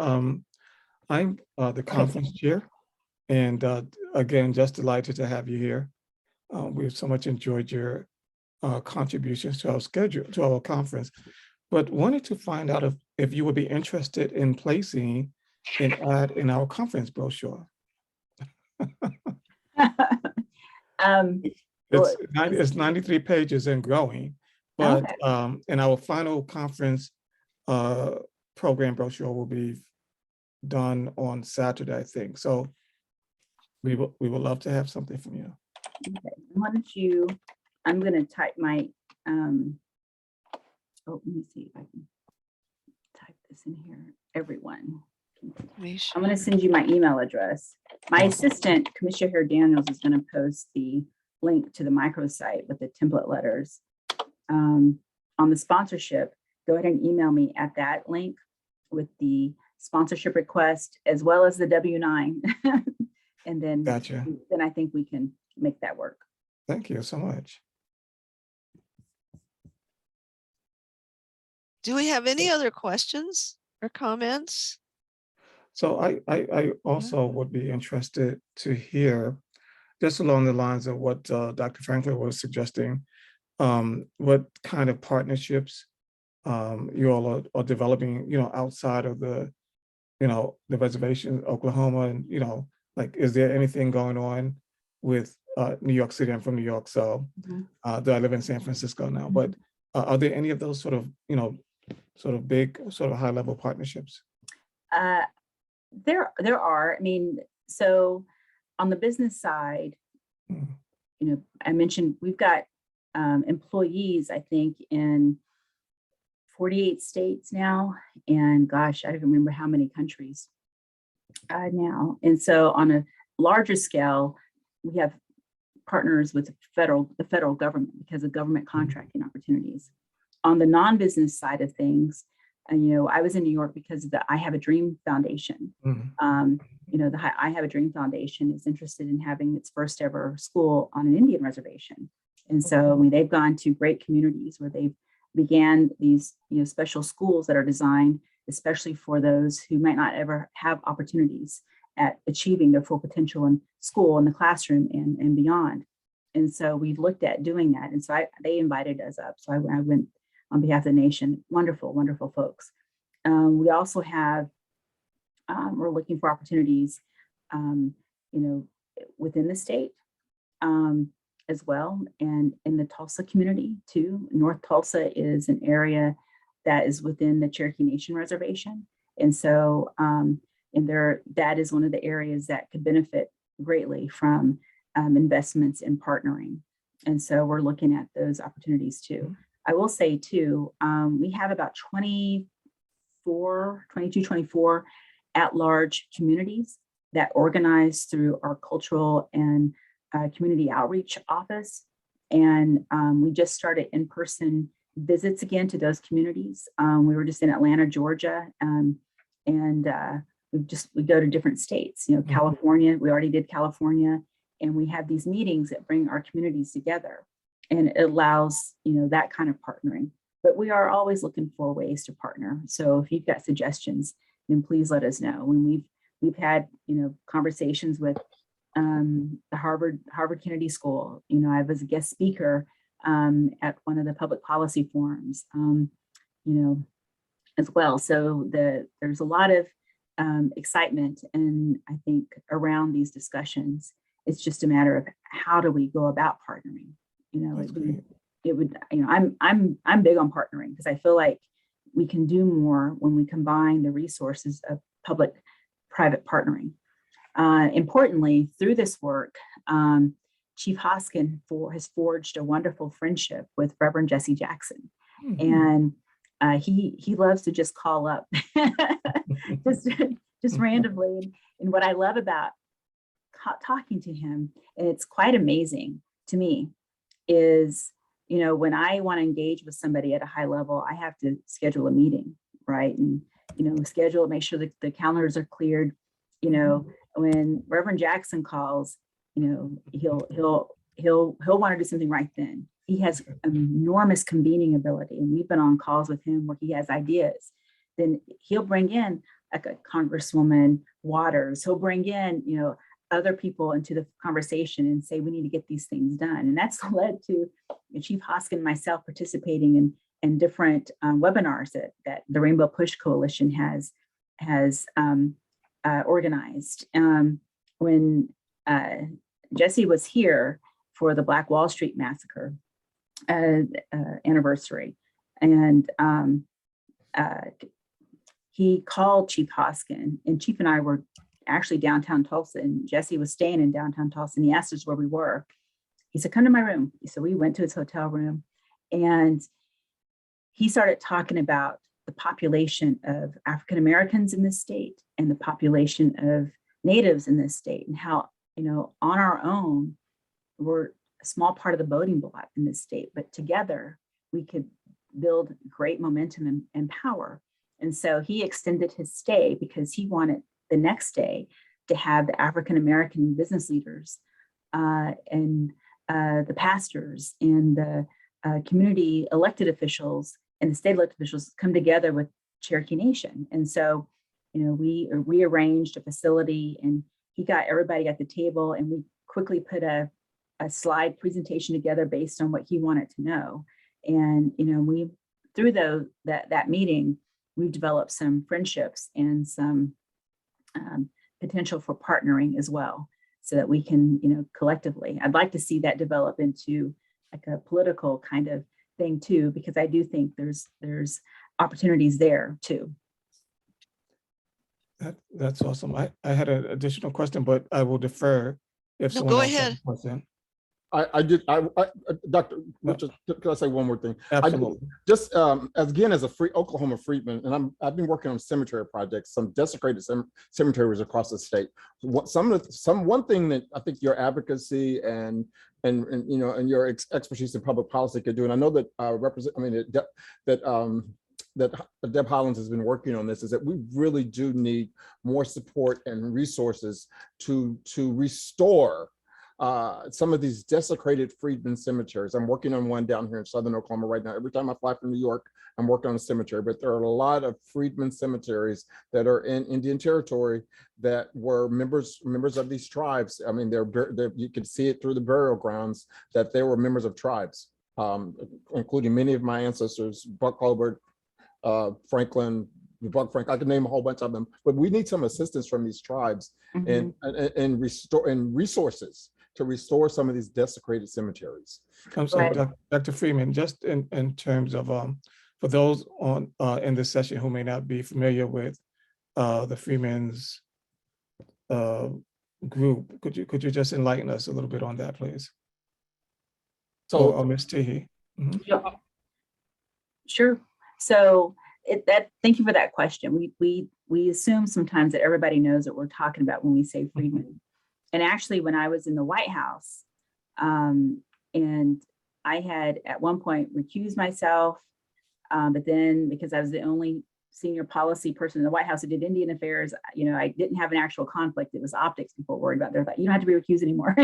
I'm the conference chair, and again, just delighted to have you here. We've so much enjoyed your contributions to our schedule, to our conference, but wanted to find out if you would be interested in placing an ad in our conference brochure. It's 93 pages and growing, but Okay. in our final conference program brochure will be done on Saturday, I think. So we would love to have something from you. Okay. Why don't you, I'm going to type my, let me see if I can type this in here. Everyone. I'm going to send you my email address. My assistant, Commissioner Daniels, is going to post the link to the microsite with the template letters. On the sponsorship, go ahead and email me at that link with the sponsorship request as well as the W-9. And then, Gotcha. then I think we can make that work. Thank you so much. Do we have any other questions or comments? So I also would be interested to hear, just along the lines of what Dr. Franklin was suggesting, what kind of partnerships you all are developing, outside of the reservation, Oklahoma, and, like, is there anything going on with New York City? I'm from New York, so though I live in San Francisco now, but are there any of those sort of, sort of big, sort of high level partnerships? There are, I mean, so on the business side, I mentioned we've got employees, I think, in 48 states now, and gosh, I don't remember how many countries now. And so on a larger scale, we have partners with the federal government because of government contracting opportunities. On the non-business side of things, I was in New York because of the I Have a Dream Foundation. The I Have a Dream Foundation is interested in having its first ever school on an Indian reservation. And so they've gone to great communities where they've began these special schools that are designed especially for those who might not ever have opportunities at achieving their full potential in school, in the classroom, and beyond. And so we've looked at doing that. And so they invited us up. So I went on behalf of the nation. Wonderful, wonderful folks. We also have, we're looking for opportunities, within the state as well, and in the Tulsa community too. North Tulsa is an area that is within the Cherokee Nation Reservation. And so, that is one of the areas that could benefit greatly from investments in partnering. And so we're looking at those opportunities too. I will say too, we have about 24 at-large communities that organize through our cultural and community outreach office. And we just started in-person visits again to those communities. We were just in Atlanta, Georgia, and we go to different states, California, we already did California, and we have these meetings that bring our communities together, and it allows, that kind of partnering. But we are always looking for ways to partner. So if you've got suggestions, then please let us know. When we've had, conversations with the Harvard Kennedy School. I was a guest speaker at one of the public policy forums, as well. So there's a lot of excitement, and I think around these discussions, it's just a matter of how do we go about partnering. I'm big on partnering because I feel like we can do more when we combine the resources of public-private partnering. Importantly, through this work, Chief Hoskin has forged a wonderful friendship with Reverend Jesse Jackson. And he loves to just call up just randomly. And what I love about talking to him, and it's quite amazing to me, is, when I want to engage with somebody at a high level, I have to schedule a meeting, right? And, schedule, make sure that the calendars are cleared. When Reverend Jackson calls, he'll want to do something right then. He has enormous convening ability, and we've been on calls with him where he has ideas. Then he'll bring in like a Congresswoman Waters. He'll bring in, other people into the conversation and say, we need to get these things done. And that's led to Chief Hoskin and myself participating in different webinars that the Rainbow Push Coalition has organized. When Jesse was here for the Black Wall Street Massacre anniversary, and he called Chief Hoskin, and Chief and I were actually downtown Tulsa, and Jesse was staying in downtown Tulsa, and he asked us where we were. He said, come to my room. So we went to his hotel room, and he started talking about the population of African Americans in this state and the population of Natives in this state, and how, on our own, we're a small part of the voting bloc in this state, but together we could build great momentum and power. And so he extended his stay because he wanted the next day to have the African American business leaders and the pastors and the community elected officials and the state elected officials come together with Cherokee Nation. And so, we arranged a facility, and he got everybody at the table, and we quickly put a slide presentation together based on what he wanted to know. And, we, through that meeting, we've developed some friendships and some potential for partnering as well, so that we can, collectively, I'd like to see that develop into like a political kind of thing too, because I do think there's opportunities there too. That's awesome. I had an additional question, but I will defer if No, someone go else has a ahead. question. Dr. Richard, can I say one more thing? Absolutely. Just as a free Oklahoma freedman, and I've been working on cemetery projects, some desecrated cemeteries across the state. One thing that I think your advocacy and your expertise in public policy could do, and I know that that Deb Hollins has been working on this, is that we really do need more support and resources to restore some of these desecrated freedmen cemeteries. I'm working on one down here in Southern Oklahoma right now. Every time I fly from New York, I'm working on a cemetery, but there are a lot of freedmen cemeteries that are in Indian territory that were members of these tribes. I mean, you can see it through the burial grounds that they were members of tribes, including many of my ancestors, Buck Hobart, Franklin, Buck Frank. I can name a whole bunch of them, but we need some assistance from these tribes and resources to restore some of these desecrated cemeteries. I'm sorry, Dr. Freeman, just in terms of for those on in this session who may not be familiar with the Freeman's group, could you just enlighten us a little bit on that, please? So, or Ms. Teehee. Mm-hmm. Yeah. Sure. So thank you for that question. We assume sometimes that everybody knows what we're talking about when we say freedmen. Mm-hmm. And actually, when I was in the White House, and I had at one point recused myself, but then because I was the only senior policy person in the White House who did Indian affairs, I didn't have an actual conflict. It was optics people were worried about. They're like, you don't have to be recused anymore.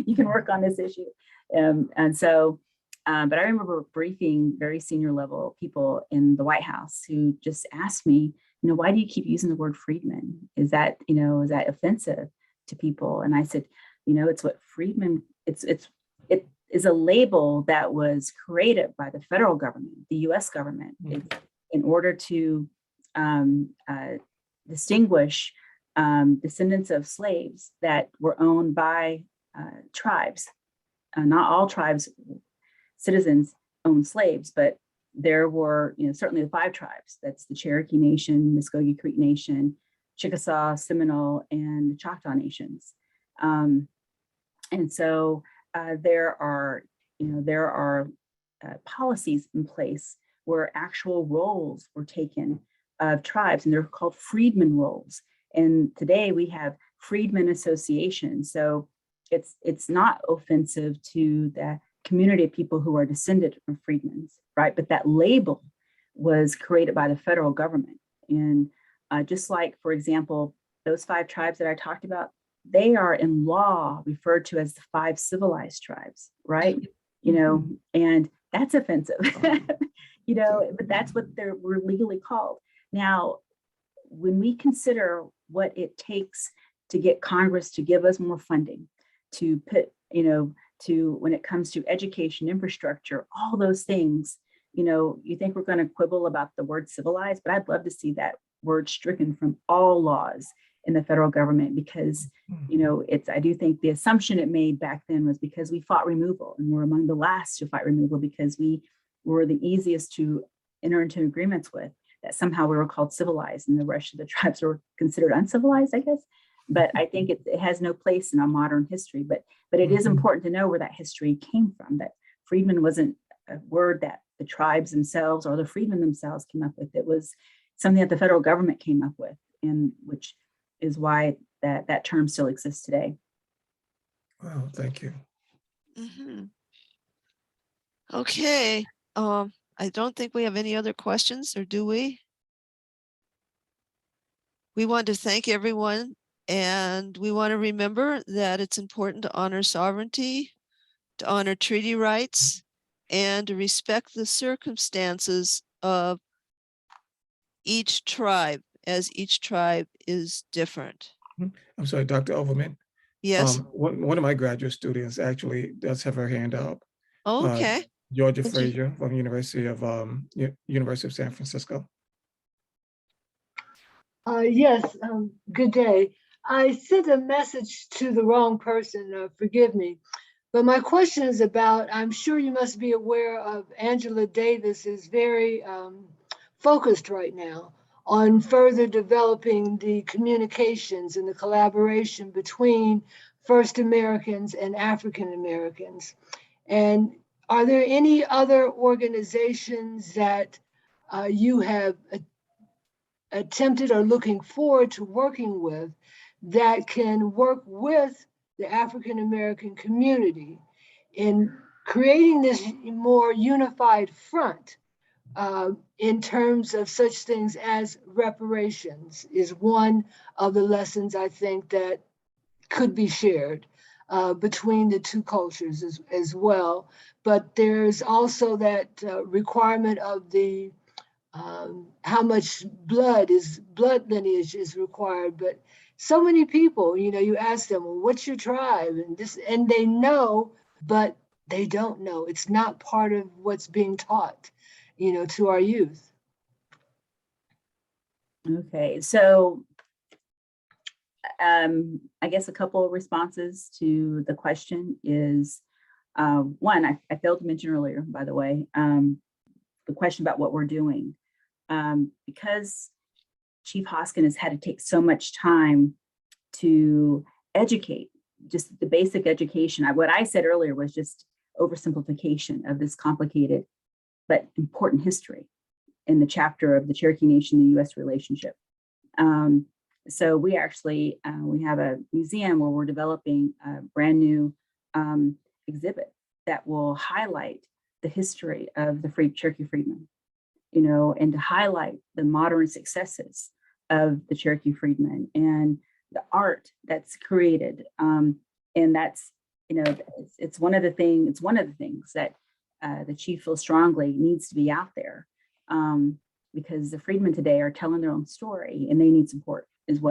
you can work on this issue. And so, but I remember briefing very senior level people in the White House who just asked me, why do you keep using the word freedman? Is that, is that offensive to people? And I said, it's what freedman, it is a label that was created by the federal government, the US government, in order to distinguish descendants of slaves that were owned by tribes. Not all tribes, citizens owned slaves, but there were, certainly the 5 tribes. That's the Cherokee Nation, Muskogee Creek Nation, Chickasaw, Seminole, and the Choctaw Nations. And so there are policies in place where actual rolls were taken of tribes, and they're called freedmen rolls. And today we have freedmen associations. So it's not offensive to the community of people who are descended from freedmen, right? But that label was created by the federal government. And just like, for example, those 5 tribes that I talked about, they are in law referred to as the 5 civilized tribes, right? And that's offensive, but that's what we're legally called. Now, when we consider what it takes to get Congress to give us more funding, to put, when it comes to education, infrastructure, all those things, you think we're going to quibble about the word civilized, but I'd love to see that word stricken from all laws in the federal government, because, I do think the assumption it made back then was because we fought removal, and we're among the last to fight removal because we were the easiest to enter into agreements with, that somehow we were called civilized and the rest of the tribes were considered uncivilized, I guess. But I think it has no place in our modern history, but it is important to know where that history came from, that freedmen wasn't a word that the tribes themselves or the freedmen themselves came up with. It was something that the federal government came up with, and which is why that term still exists today. Wow, thank you. Okay. I don't think we have any other questions, or do we? We want to thank everyone, and we want to remember that it's important to honor sovereignty, to honor treaty rights, and to respect the circumstances of each tribe, as each tribe is different. I'm sorry, Dr. Overman. Yes. One of my graduate students actually does have her hand up. Okay. Georgia Would you- Frazier from University of San Francisco. Yes, good day. I sent a message to the wrong person, forgive me. But my question is about, I'm sure you must be aware of Angela Davis is very focused right now on further developing the communications and the collaboration between First Americans and African Americans. And are there any other organizations that you have attempted or looking forward to working with that can work with the African American community in creating this more unified front in terms of such things as reparations is one of the lessons I think that could be shared between the 2 cultures as well. But there's also that requirement of the how much blood lineage is required. But so many people, you ask them, well, what's your tribe? And they know, but they don't know. It's not part of what's being taught, to our youth. Okay, so I guess a couple of responses to the question is, one, I failed to mention earlier, by the way, the question about what we're doing. Because Chief Hoskin has had to take so much time to educate, just the basic education. What I said earlier was just oversimplification of this complicated but important history in the chapter of the Cherokee Nation and the U.S. relationship. So we actually, we have a museum where we're developing a brand new exhibit that will highlight the history of the Cherokee freedmen, and to highlight the modern successes of the Cherokee freedmen and the art that's created. And that's, it's one of the things that the chief feels strongly needs to be out there. because the freedmen today are telling their own story and they need support is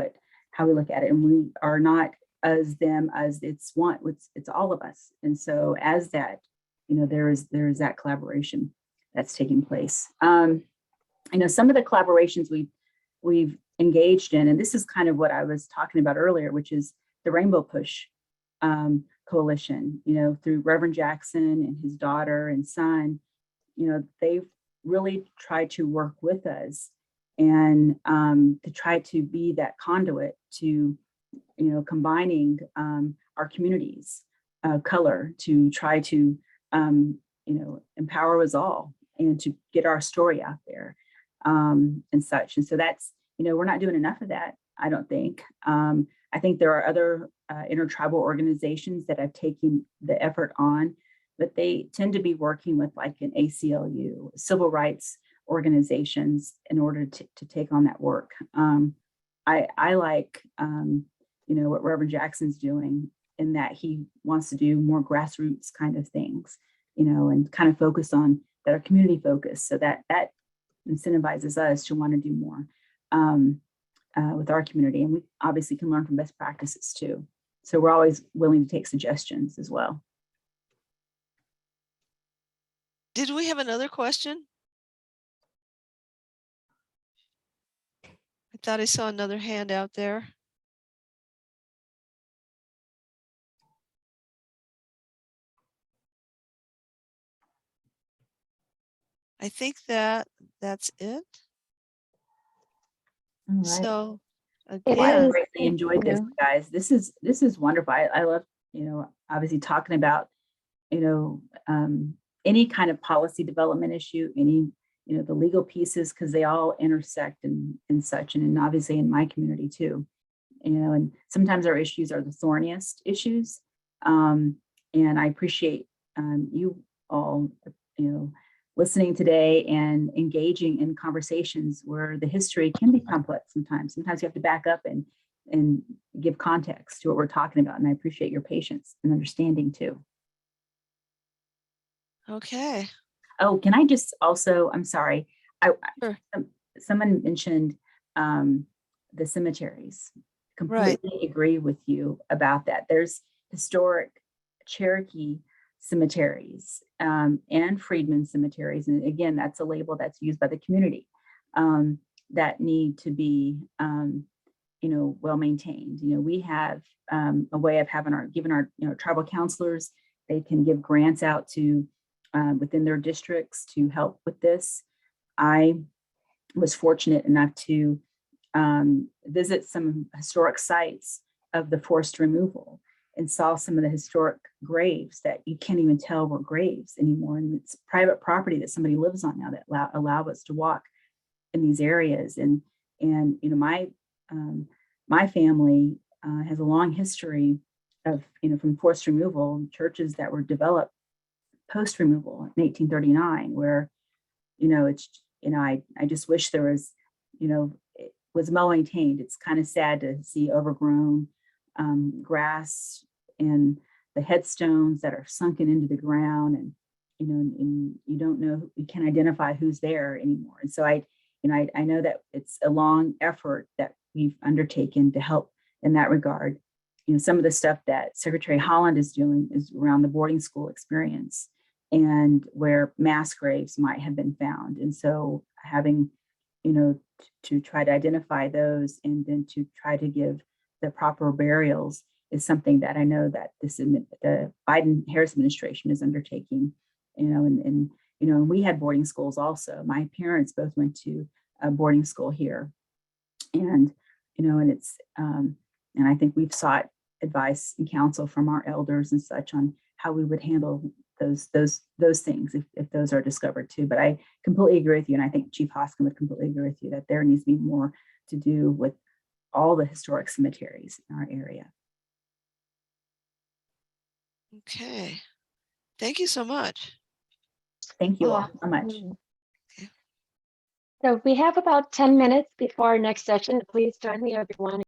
how we look at it. And we are not as them as it's all of us. And so as that, there is that collaboration that's taking place. Some of the collaborations we've engaged in, and this is kind of what I was talking about earlier, which is the Rainbow Push Coalition, through Reverend Jackson and his daughter and son, they've really tried to work with us and to try to be that conduit to, combining our communities of color to try to, empower us all and to get our story out there and such. And so that's, we're not doing enough of that, I don't think. I think there are other intertribal organizations that have taken the effort on, but they tend to be working with like an ACLU, civil rights organizations, in order to take on that work. I like, what Reverend Jackson's doing, in that he wants to do more grassroots kind of things, and kind of focus on that are community focused, so that incentivizes us to want to do more with our community. And we obviously can learn from best practices too. So we're always willing to take suggestions as well. Did we have another question? I thought I saw another hand out there. I think that's it. All right. So Well, again, I greatly enjoyed this, guys. This is wonderful. I love, obviously talking about, any kind of policy development issue, any, the legal pieces, because they all intersect and such, and obviously in my community too, and sometimes our issues are the thorniest issues. And I appreciate you all, listening today and engaging in conversations where the history can be complex sometimes. Sometimes you have to back up and give context to what we're talking about. And I appreciate your patience and understanding too. okay. Oh, can I just also, I'm sorry. Sure. Someone mentioned the cemeteries. Completely agree with you about that. There's historic Cherokee cemeteries and freedmen cemeteries. And again, that's a label that's used by the community that need to be, well maintained. We have a way of giving our tribal counselors, they can give grants out to within their districts to help with this. I was fortunate enough to visit some historic sites of the forced removal and saw some of the historic graves that you can't even tell were graves anymore. And it's private property that somebody lives on now that allow us to walk in these areas. And my family has a long history of, from forced removal, churches that were developed post-removal in 1839, where, I just wish there was, it was well maintained. It's kind of sad to see overgrown grass and the headstones that are sunken into the ground, and you don't know, you can't identify who's there anymore. And so I know that it's a long effort that we've undertaken to help in that regard. Some of the stuff that Secretary Holland is doing is around the boarding school experience and where mass graves might have been found. And so having, to try to identify those and then to try to give the proper burials is something that I know that the Biden-Harris administration is undertaking, and we had boarding schools also. My parents both went to a boarding school here, and, and it's, and I think we've sought advice and counsel from our elders and such on how we would handle those things if those are discovered too. But I completely agree with you, and I think Chief Hoskin would completely agree with you that there needs to be more to do with all the historic cemeteries in our area. Okay. Thank you so much. Thank you all so much. So we have about 10 minutes before our next session. Please join me, everyone.